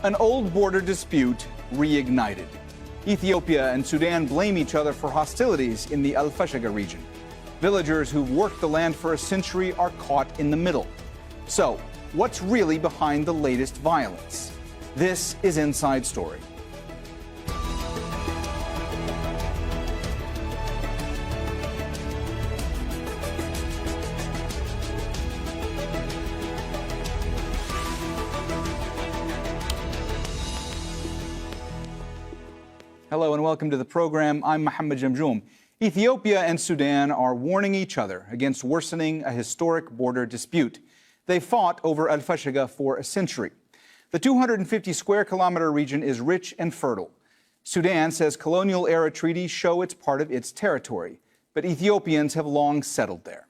An old border dispute reignited. Ethiopia and Sudan blame each other for hostilities in the Al Fashaga region. Villagers who've worked the land for a century are caught in the middle. So, what's really behind the latest violence? This is Inside Story. Hello and welcome to the program. I'm Mohammed Jamjoom. Ethiopia and Sudan are warning each other against worsening a historic border dispute. They fought over Al Fashaga for a century. The 250 square kilometer region is rich and fertile. Sudan says colonial era treaties show it's part of its territory, but Ethiopians have long settled there.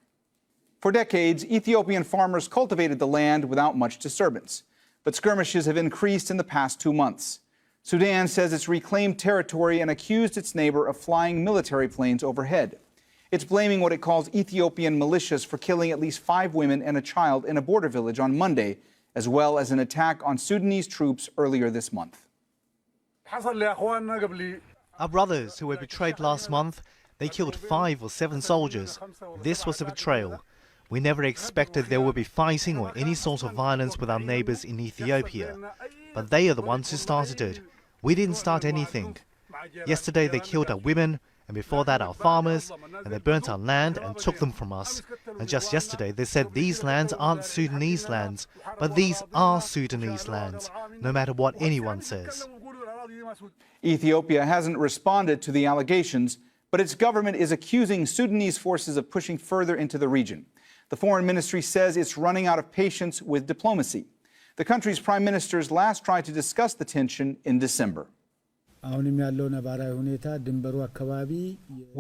For decades, Ethiopian farmers cultivated the land without much disturbance, but skirmishes have increased in the past 2 months. Sudan says it's reclaimed territory and accused its neighbor of flying military planes overhead. It's blaming what it calls Ethiopian militias for killing at least 5 women and a child in a border village on Monday, as well as an attack on Sudanese troops earlier this month. Our brothers who were betrayed last month, they killed 5 or 7 soldiers. This was a betrayal. We never expected there would be fighting or any sort of violence with our neighbors in Ethiopia. But they are the ones who started it. We didn't start anything. Yesterday they killed our women, and before that our farmers, and they burnt our land and took them from us. And just yesterday they said these lands aren't Sudanese lands, but these are Sudanese lands, no matter what anyone says. Ethiopia hasn't responded to the allegations, but its government is accusing Sudanese forces of pushing further into the region. The foreign ministry says it's running out of patience with diplomacy. The country's prime ministers last tried to discuss the tension in December. We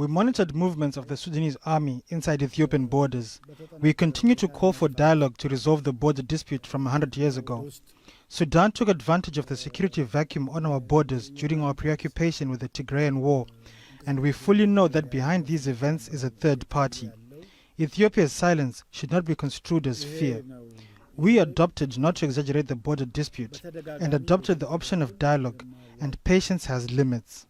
monitored movements of the Sudanese army inside Ethiopian borders. We continue to call for dialogue to resolve the border dispute from 100 years ago. Sudan took advantage of the security vacuum on our borders during our preoccupation with the Tigrayan war, and we fully know that behind these events is a third party. Ethiopia's silence should not be construed as fear. We adopted not to exaggerate the border dispute and adopted the option of dialogue, and patience has limits.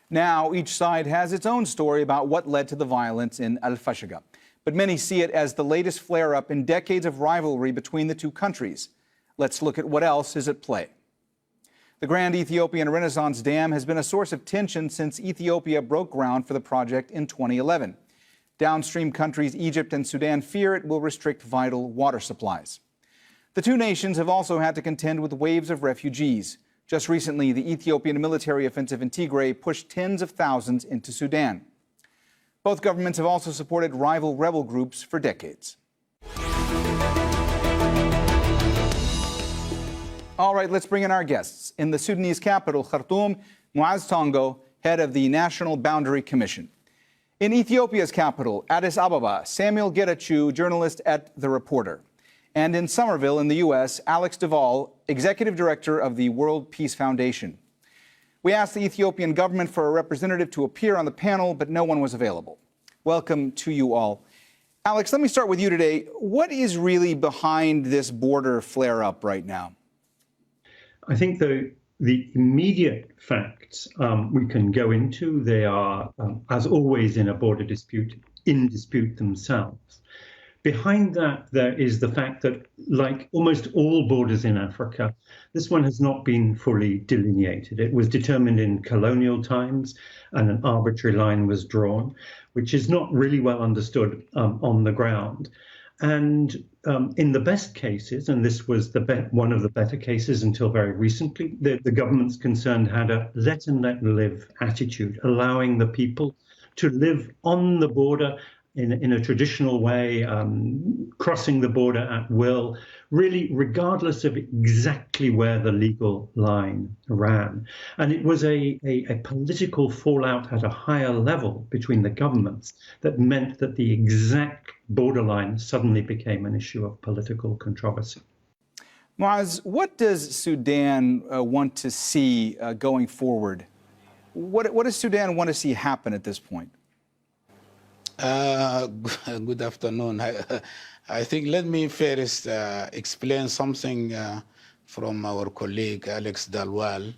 Now, each side has its own story about what led to the violence in Al Fashaga, but many see it as the latest flare-up in decades of rivalry between the two countries. Let's look at what else is at play. The Grand Ethiopian Renaissance Dam has been a source of tension since Ethiopia broke ground for the project in 2011. Downstream countries Egypt and Sudan fear it will restrict vital water supplies. The two nations have also had to contend with waves of refugees. Just recently, the Ethiopian military offensive in Tigray pushed tens of thousands into Sudan. Both governments have also supported rival rebel groups for decades. All right, let's bring in our guests. In the Sudanese capital, Khartoum, Muaz Tongo, head of the National Boundary Commission. In Ethiopia's capital, Addis Ababa, Samuel Getachew, journalist at The Reporter. And in Somerville in the U.S., Alex Duvall, executive director of the World Peace Foundation. We asked the Ethiopian government for a representative to appear on the panel, but no one was available. Welcome to you all. Alex, let me start with you today. What is really behind this border flare-up right now? I think the immediate facts we can go into, they are, as always in a border dispute, in dispute themselves. Behind that, there is the fact that, like almost all borders in Africa, this one has not been fully delineated. It was determined in colonial times, and an arbitrary line was drawn, which is not really well understood on the ground. And in the best cases, and this was one of the better cases until very recently, the governments concerned had a let and let live attitude, allowing the people to live on the border in a traditional way, crossing the border at will, really regardless of exactly where the legal line ran. And it was a political fallout at a higher level between the governments that meant that the exact borderline suddenly became an issue of political controversy. Muaz, what does Sudan want to see going forward? What does Sudan want to see happen at this point? Good afternoon. I think let me first explain something from our colleague Alex Dalwal.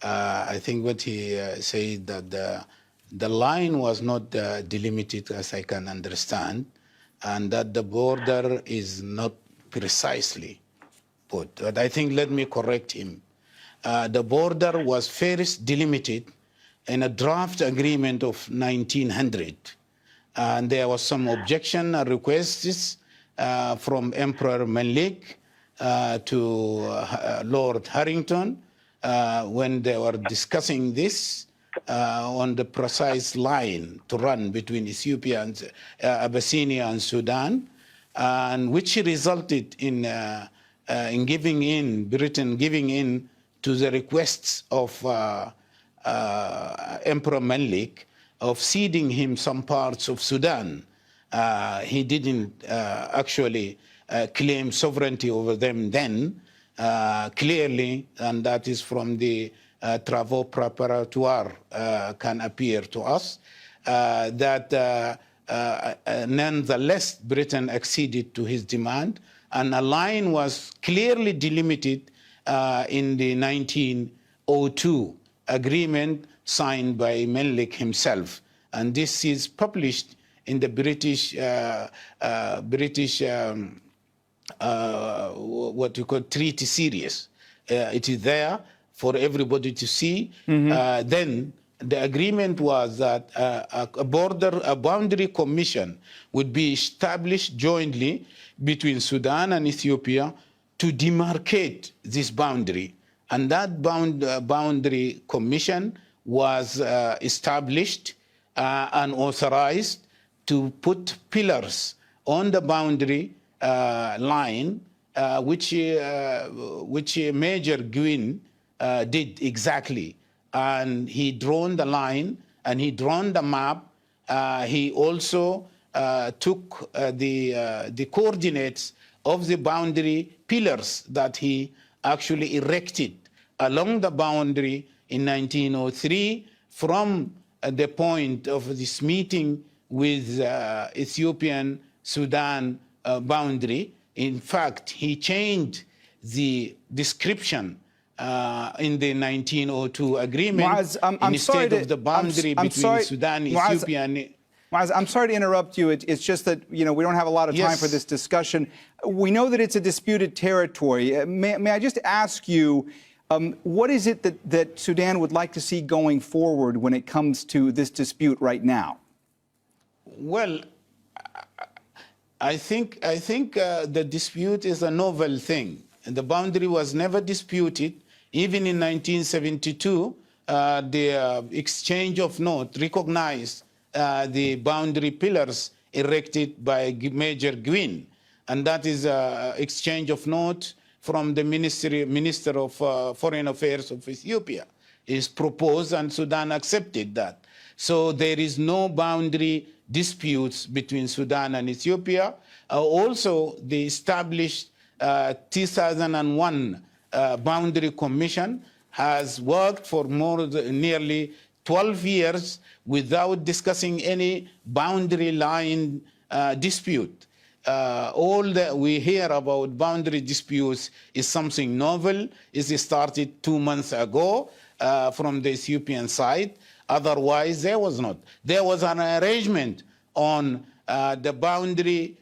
I think what he said that the line was not delimited, as I can understand, and that the border is not precisely put. But I think, let me correct him. The border was first delimited in a draft agreement of 1900. And there was some objection and requests from Emperor Menelik to Lord Harrington when they were discussing this on the precise line to run between Ethiopia and Abyssinia and Sudan, and which resulted in giving in, Britain giving in to the requests of Emperor Menelik of ceding him some parts of Sudan. He didn't actually claim sovereignty over them then, clearly, and that is from the travaux préparatoires can appear to us, that nonetheless Britain acceded to his demand, and a line was clearly delimited in the 1902 agreement signed by Menelik himself. And this is published in the British what you call treaty series. It is there for everybody to see. Then the agreement was that a boundary commission would be established jointly between Sudan and Ethiopia to demarcate this boundary. And that boundary commission was established and authorized to put pillars on the boundary line, which Major Gwyn did exactly. And he drawn the line and he drawn the map. He also took the coordinates of the boundary pillars that he actually erected along the boundary in 1903 from the point of this meeting with Ethiopian Sudan boundary. In fact, he changed the description in the 1902 agreement Muaz, instead of the boundary between Sudan, Ethiopia, and Muaz, I'm sorry to interrupt you. It's just that, we don't have a lot of time for this discussion. We know that it's a disputed territory. May I just ask you, what is it that Sudan would like to see going forward when it comes to this dispute right now? Well, I think the dispute is a novel thing. The boundary was never disputed. Even in 1972, the exchange of notes recognized the boundary pillars erected by Major Gwyn. And that is exchange of notes from the Minister of Foreign Affairs of Ethiopia is proposed, and Sudan accepted that. So there is no boundary disputes between Sudan and Ethiopia. Also, the established 2001 Boundary Commission has worked for nearly 12 years without discussing any boundary line dispute. All that we hear about boundary disputes is something novel. It started 2 months ago from the Ethiopian side. Otherwise, there was not. There was an arrangement on the boundary,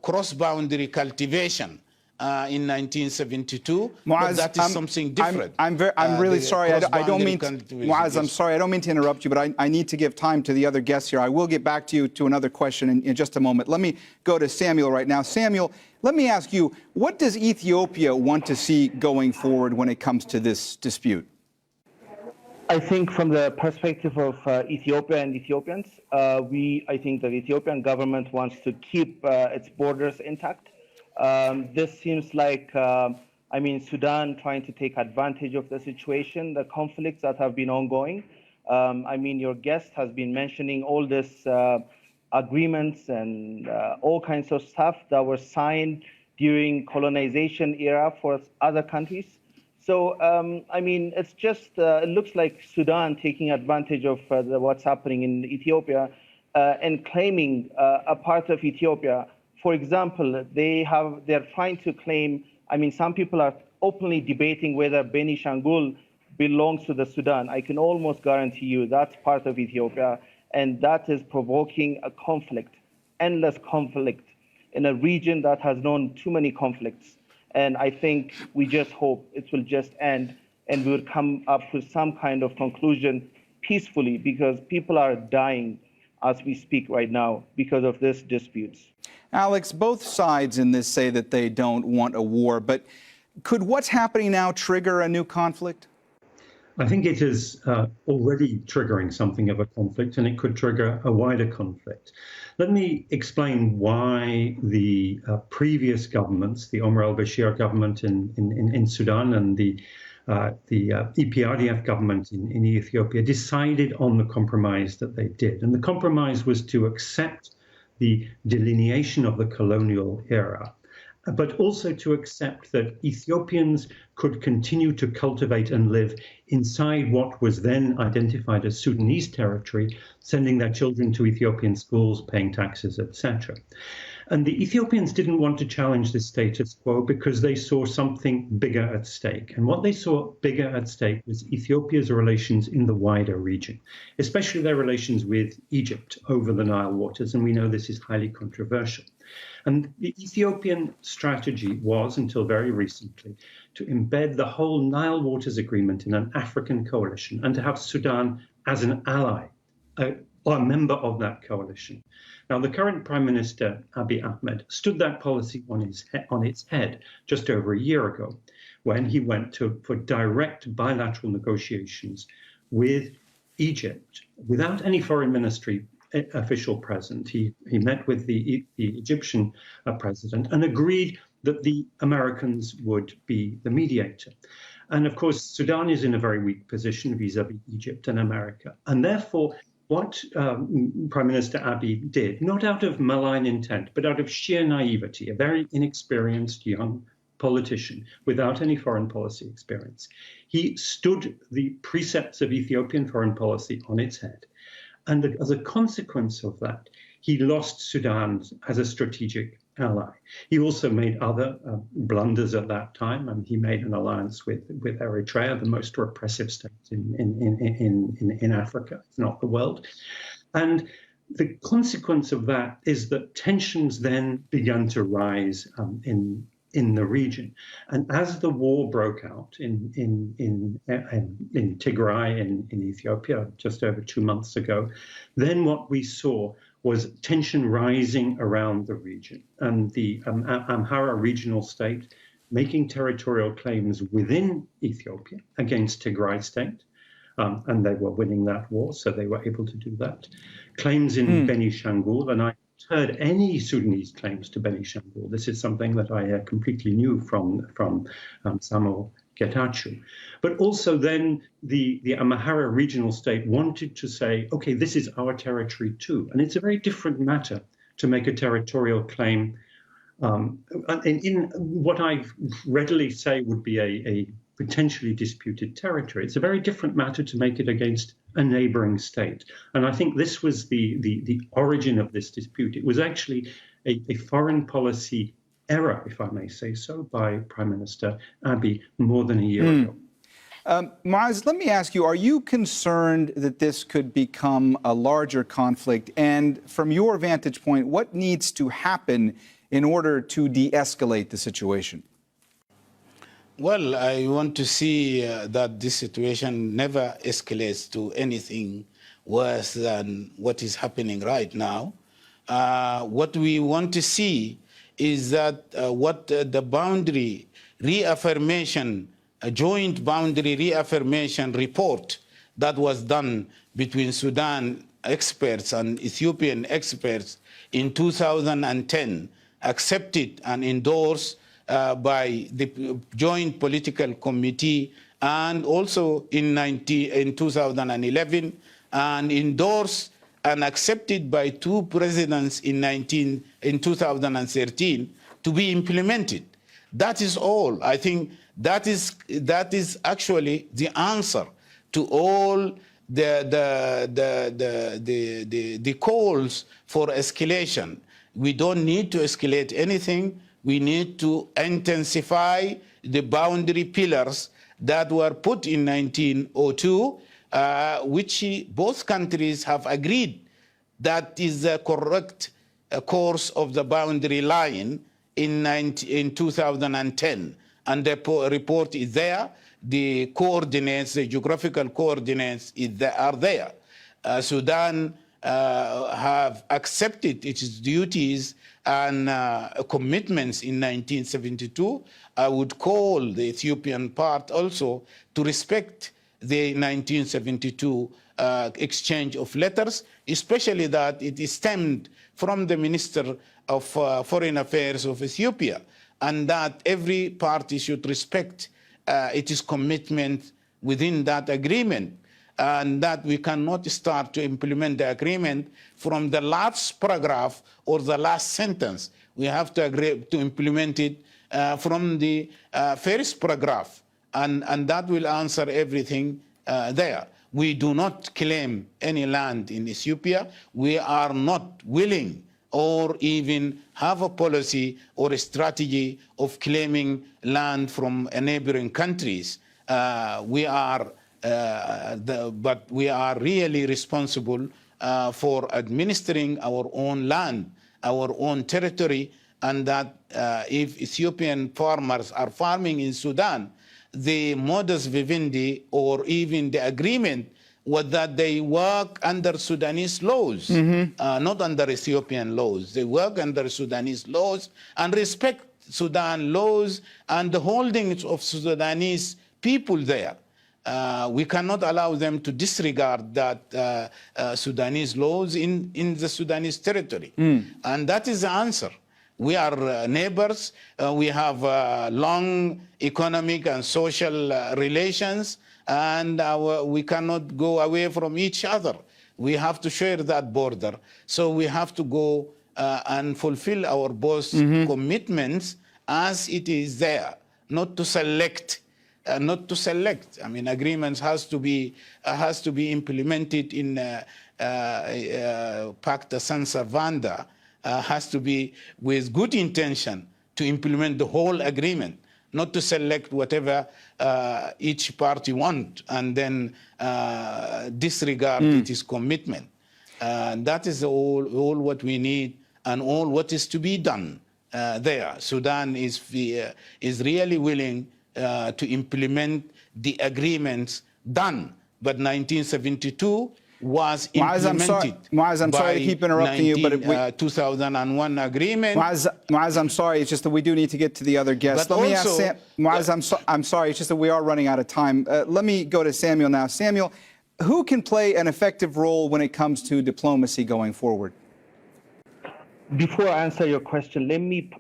cross-boundary cultivation in 1972, but that is something different. I'm really sorry. I don't mean to, Muaz, I'm sorry. I don't mean to interrupt you, but I need to give time to the other guests here. I will get back to you to another question in just a moment. Let me go to Samuel right now. Samuel, let me ask you, what does Ethiopia want to see going forward when it comes to this dispute? I think from the perspective of Ethiopia and Ethiopians, I think the Ethiopian government wants to keep its borders intact. This seems like, Sudan trying to take advantage of the situation, the conflicts that have been ongoing. Your guest has been mentioning all this agreements and all kinds of stuff that were signed during colonization era for other countries. So, it's just, it looks like Sudan taking advantage of what's happening in Ethiopia and claiming a part of Ethiopia. For example, they're trying to claim, some people are openly debating whether Beni Shangul belongs to the Sudan. I can almost guarantee you that's part of Ethiopia, and that is provoking a conflict, endless conflict, in a region that has known too many conflicts. And I think we just hope it will just end and we will come up with some kind of conclusion peacefully, because people are dying as we speak right now because of this disputes. Alex, both sides in this say that they don't want a war, but could what's happening now trigger a new conflict? I think it is already triggering something of a conflict, and it could trigger a wider conflict. Let me explain why the previous governments, the Omar al-Bashir government in Sudan and the EPRDF government in Ethiopia, decided on the compromise that they did. And the compromise was to accept the delineation of the colonial era, but also to accept that Ethiopians could continue to cultivate and live inside what was then identified as Sudanese territory, sending their children to Ethiopian schools, paying taxes, etc. And the Ethiopians didn't want to challenge this status quo because they saw something bigger at stake. And what they saw bigger at stake was Ethiopia's relations in the wider region, especially their relations with Egypt over the Nile waters. And we know this is highly controversial. And the Ethiopian strategy was, until very recently, to embed the whole Nile Waters Agreement in an African coalition and to have Sudan as an ally, or a member of that coalition. Now, the current Prime Minister, Abiy Ahmed, stood that policy on its head just over a year ago when he went for direct bilateral negotiations with Egypt without any foreign ministry official present. He met with the Egyptian president and agreed that the Americans would be the mediator. And of course, Sudan is in a very weak position vis-a-vis Egypt and America. And therefore, what Prime Minister Abiy did, not out of malign intent, but out of sheer naivety, a very inexperienced young politician without any foreign policy experience, he stood the precepts of Ethiopian foreign policy on its head. And as a consequence of that, he lost Sudan as a strategic ally. He also made other blunders at that time, and he made an alliance with Eritrea, the most repressive state in Africa, if not the world. And the consequence of that is that tensions then began to rise in the region. And as the war broke out in Tigray in Ethiopia just over 2 months ago, then what we saw was tension rising around the region, and the Amhara regional state making territorial claims within Ethiopia against Tigray state, and they were winning that war, so they were able to do that. Claims in Beni Shangul, and I heard any Sudanese claims to Beni Shangul. This is something that I completely knew from Samuel Getachew. But also then the Amhara regional state wanted to say, okay, this is our territory too. And it's a very different matter to make a territorial claim in what I readily say would be a potentially disputed territory. It's a very different matter to make it against a neighboring state. And I think this was the origin of this dispute. It was actually a foreign policy error, if I may say so, by Prime Minister Abiy more than a year ago. Maaz, let me ask you, are you concerned that this could become a larger conflict? And from your vantage point, what needs to happen in order to de-escalate the situation? Well, I want to see that this situation never escalates to anything worse than what is happening right now. What we want to see is that what the boundary reaffirmation, a joint boundary reaffirmation report that was done between Sudan experts and Ethiopian experts in 2010, accepted and endorsed by the Joint Political Committee, and also in 2011, and endorsed and accepted by 2 presidents in 2013 to be implemented. That is all. I think that is actually the answer to all the calls for escalation. We don't need to escalate anything. We need to intensify the boundary pillars that were put in 1902, which both countries have agreed that is the correct course of the boundary line in 2010. And the report is there. The coordinates, the geographical coordinates are there. Sudan have accepted its duties and commitments in 1972. I would call the Ethiopian part also to respect the 1972 exchange of letters, especially that it stemmed from the Minister of Foreign Affairs of Ethiopia, and that every party should respect its commitment within that agreement, and that we cannot start to implement the agreement from the last paragraph or the last sentence. We have to agree to implement it from the first paragraph, and that will answer everything there. We do not claim any land in Ethiopia. We are not willing or even have a policy or a strategy of claiming land from neighboring countries. But we are really responsible for administering our own land, our own territory, and that if Ethiopian farmers are farming in Sudan, the modus vivendi or even the agreement was that they work under Sudanese laws, not under Ethiopian laws. They work under Sudanese laws and respect Sudan laws and the holdings of Sudanese people there. We cannot allow them to disregard that Sudanese laws in the Sudanese territory. And that is the answer. We are neighbors. We have long economic and social relations, and we cannot go away from each other. We have to share that border. So we have to go and fulfill our both commitments as it is there, not to select. I mean, agreements has to be implemented in Pacta San Servanda. Has to be with good intention to implement the whole agreement, not to select whatever each party wants and then disregard its commitment. That is all what we need and all what is to be done there. Sudan is really willing to implement the agreements done, but 1972 was implemented. Muaz, I'm sorry to keep interrupting you, but 2001 agreement. Muaz, I'm sorry. It's just that we do need to get to the other guests. But Let me ask Muaz, I'm sorry. It's just that we are running out of time. Let me go to Samuel now. Samuel, who can play an effective role when it comes to diplomacy going forward? Before I answer your question, let me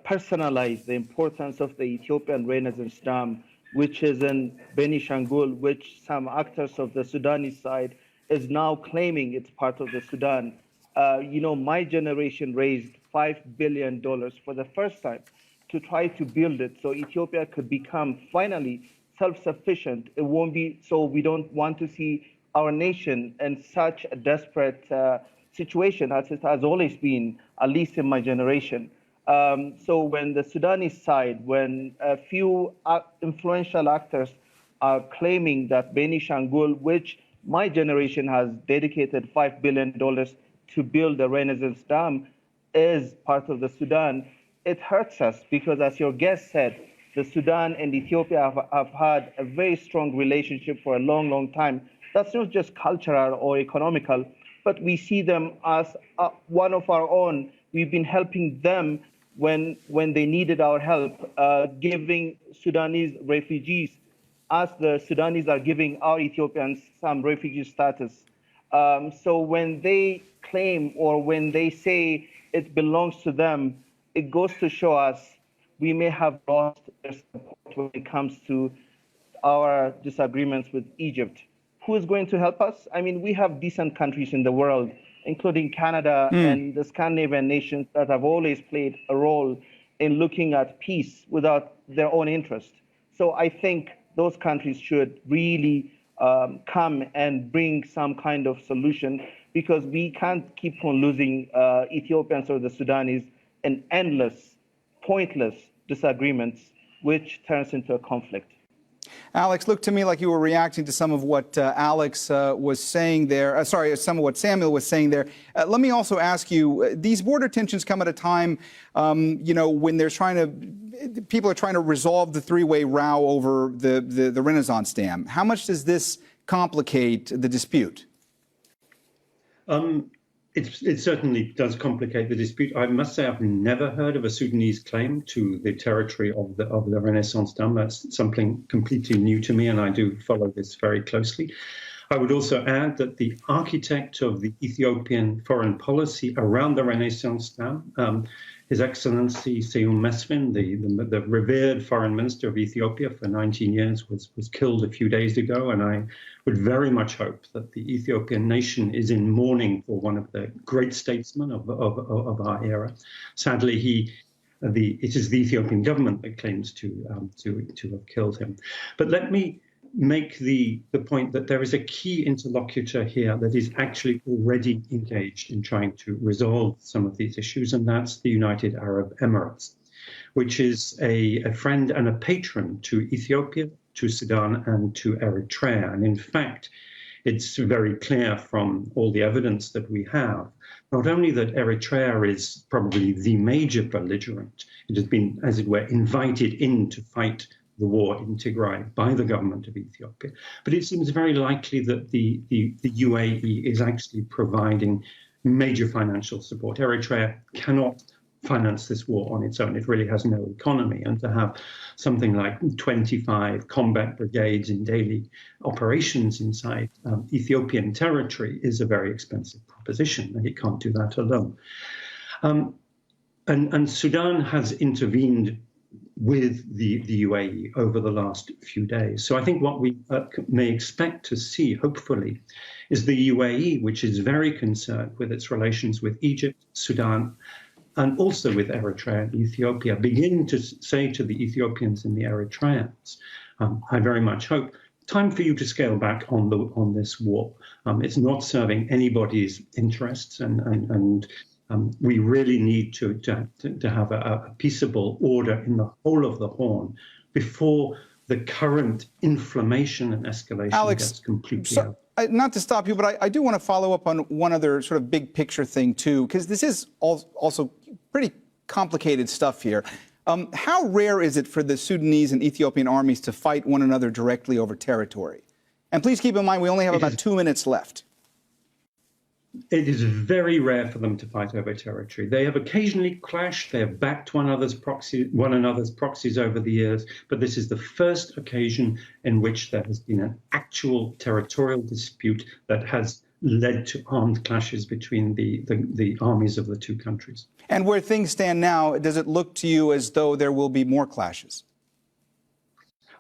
personalize the importance of the Ethiopian Renaissance Dam, which is in Benishangul, which some actors of the Sudanese side is now claiming it's part of the Sudan. My generation raised $5 billion for the first time to try to build it so Ethiopia could become finally self-sufficient. It won't be, so we don't want to see our nation in such a desperate situation as it has always been, at least in my generation. So when the Sudanese side, when a few influential actors are claiming that Benishangul, which my generation has dedicated $5 billion to build the Renaissance Dam, is part of the Sudan, it hurts us because, as your guest said, the Sudan and Ethiopia have had a very strong relationship for a long, long time. That's not just cultural or economical, but we see them as one of our own. We've been helping them when they needed our help, giving Sudanese refugees, as the Sudanese are giving our Ethiopians some refugee status. So when they claim or when they say it belongs to them, it goes to show us we may have lost their support when it comes to our disagreements with Egypt. Who is going to help us? I mean, we have decent countries in the world, including Canada and the Scandinavian nations, that have always played a role in looking at peace without their own interest. So I think those countries should really come and bring some kind of solution, because we can't keep on losing Ethiopians or the Sudanese in endless, pointless disagreements which turns into a conflict. Alex, looked to me like you were reacting to some of what Alex was saying there. Some of what Samuel was saying there. Let me also ask you, these border tensions come at a time, when people are trying to resolve the three-way row over the Renaissance Dam. How much does this complicate the dispute? It certainly does complicate the dispute. I must say I've never heard of a Sudanese claim to the territory of the Renaissance Dam. That's something completely new to me, and I do follow this very closely. I would also add that the architect of the Ethiopian foreign policy around the Renaissance Dam, His Excellency Seyum Mesfin, the revered foreign minister of Ethiopia for 19 years, was killed a few days ago. And I would very much hope that the Ethiopian nation is in mourning for one of the great statesmen of our era. Sadly, it is the Ethiopian government that claims to have killed him. But let me make the point that there is a key interlocutor here that is actually already engaged in trying to resolve some of these issues, and that's the United Arab Emirates, which is a friend and a patron to Ethiopia, to Sudan, and to Eritrea. And in fact, it's very clear from all the evidence that we have, not only that Eritrea is probably the major belligerent, it has been, as it were, invited in to fight the war in Tigray by the government of Ethiopia. But it seems very likely that the UAE is actually providing major financial support. Eritrea cannot finance this war on its own. It really has no economy. And to have something like 25 combat brigades in daily operations inside Ethiopian territory is a very expensive proposition, and it can't do that alone. And Sudan has intervened with the UAE over the last few days. So I think what we may expect to see, hopefully, is the UAE, which is very concerned with its relations with Egypt, Sudan, and also with Eritrea and Ethiopia, begin to say to the Ethiopians and the Eritreans, I very much hope, time for you to scale back on this war. It's not serving anybody's interests, and we really need to have a peaceable order in the whole of the Horn before the current inflammation and escalation gets completely out. Not to stop you, but I do want to follow up on one other sort of big picture thing, too, because this is also pretty complicated stuff here. How rare is it for the Sudanese and Ethiopian armies to fight one another directly over territory? And please keep in mind, we only have about 2 minutes left. It is very rare for them to fight over territory. They have occasionally clashed. They have backed one another's proxies over the years. But this is the first occasion in which there has been an actual territorial dispute that has led to armed clashes between the armies of the two countries. And where things stand now, does it look to you as though there will be more clashes?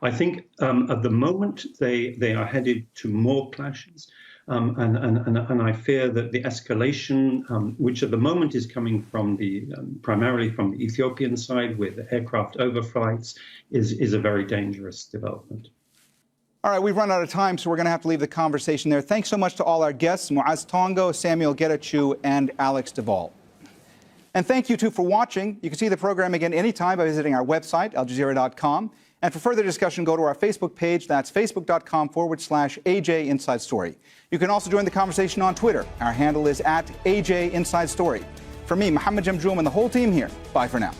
I think at the moment they are headed to more clashes. And I fear that the escalation, which at the moment is coming from primarily from the Ethiopian side with aircraft overflights, is a very dangerous development. All right, we've run out of time, so we're going to have to leave the conversation there. Thanks so much to all our guests, Muaz Tongo, Samuel Getachew, and Alex Duvall. And thank you, too, for watching. You can see the program again anytime by visiting our website, aljazeera.com. And for further discussion, go to our Facebook page. That's facebook.com/AJ Inside Story. You can also join the conversation on Twitter. Our handle is @AJ Inside Story. For me, Mohammed Jamjoom, and the whole team here, bye for now.